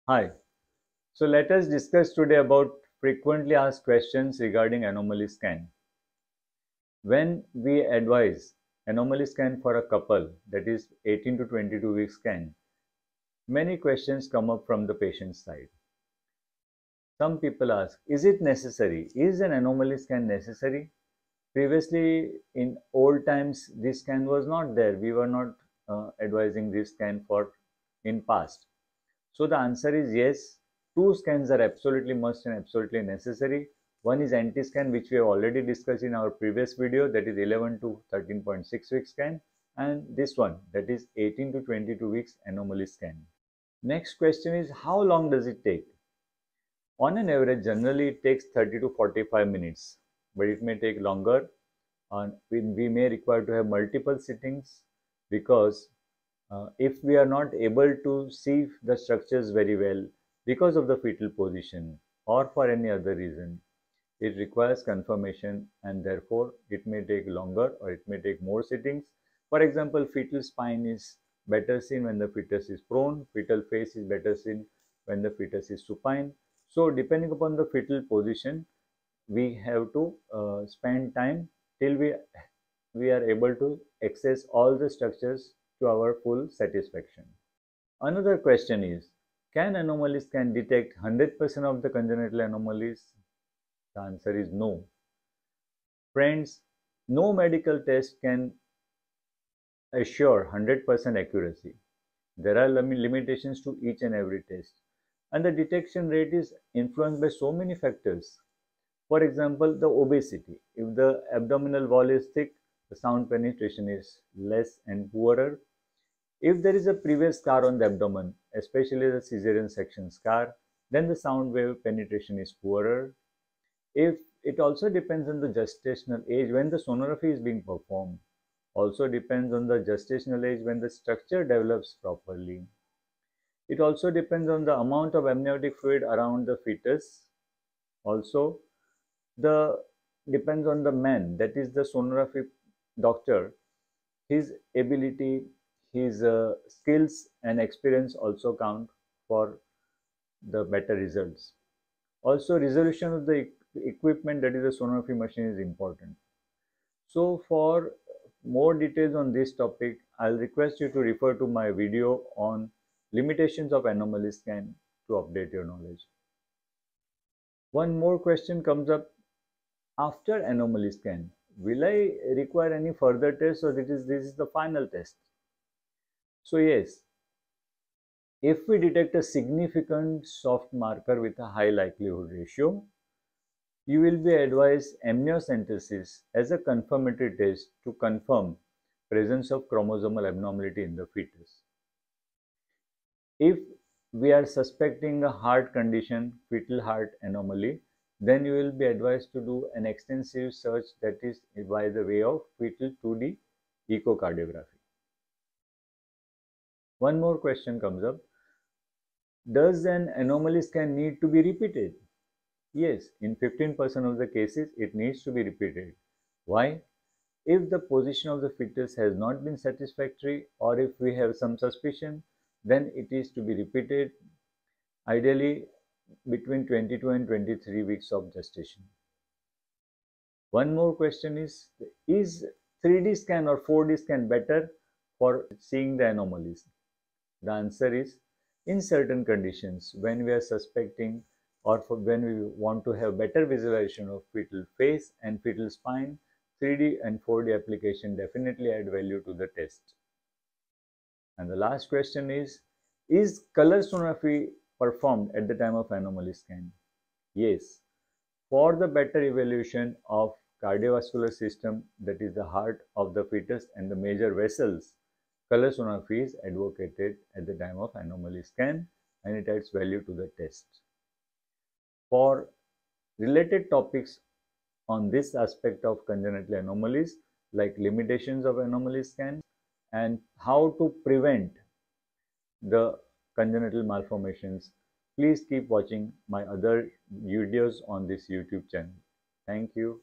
Hi, so let us discuss today about frequently asked questions regarding anomaly scan. When we advise anomaly scan for a couple, that is 18 to 22 week scan, many questions come up from the patient's side. Some people ask, is it necessary? Is an anomaly scan necessary? Previously, in old times, this scan was not there. We were not advising this scan for in past. So the answer is yes. Two scans are absolutely must and absolutely necessary. One is anti-scan, which we have already discussed in our previous video, that is 11 to 13.6 week scan, and this one, that is 18 to 22 weeks anomaly scan. Next question is, how long does it take? On an average, generally it takes 30 to 45 minutes, but it may take longer. We may require to have multiple sittings because if we are not able to see the structures very well because of the fetal position or for any other reason, it requires confirmation and therefore it may take longer or it may take more sittings. For example, fetal spine is better seen when the fetus is prone, fetal face is better seen when the fetus is supine. So depending upon the fetal position, we have to spend time till we are able to access all the structures to our full satisfaction. Another question is, can anomalies can detect 100% of the congenital anomalies? The answer is no. Friends, no medical test can assure 100% accuracy. There are limitations to each and every test, and the detection rate is influenced by so many factors. For example, the obesity. If the abdominal wall is thick, the sound penetration is less and poorer. If there is a previous scar on the abdomen, especially the caesarean section scar, then the sound wave penetration is poorer. If it also depends on the gestational age when the sonography is being performed, also depends on the gestational age when the structure develops properly. It also depends on the amount of amniotic fluid around the fetus. Also, the depends on the man, that is the sonography doctor, his ability, his skills and experience also count for the better results. Also, resolution of the equipment, that is the sonography machine, is important. So for more details on this topic, I'll request you to refer to my video on limitations of anomaly scan to update your knowledge. One more question comes up: after anomaly scan, will I require any further tests, or this is the final test? So yes, if we detect a significant soft marker with a high likelihood ratio, you will be advised amniocentesis as a confirmatory test to confirm presence of chromosomal abnormality in the fetus. If we are suspecting a heart condition, fetal heart anomaly, then you will be advised to do an extensive search, that is by the way of fetal 2D echocardiography. One more question comes up: does an anomaly scan need to be repeated? Yes, in 15% of the cases it needs to be repeated. Why? If the position of the fetus has not been satisfactory, or if we have some suspicion, then it is to be repeated, ideally between 22 and 23 weeks of gestation. One more question is 3D scan or 4D scan better for seeing the anomalies? The answer is, in certain conditions, when we are suspecting or when we want to have better visualization of fetal face and fetal spine, 3D and 4D application definitely add value to the test. And the last question is color sonography performed at the time of anomaly scan? Yes. For the better evaluation of cardiovascular system, that is the heart of the fetus and the major vessels, color sonography is advocated at the time of anomaly scan, and it adds value to the test. For related topics on this aspect of congenital anomalies, like limitations of anomaly scan and how to prevent the congenital malformations, please keep watching my other videos on this YouTube channel. Thank you.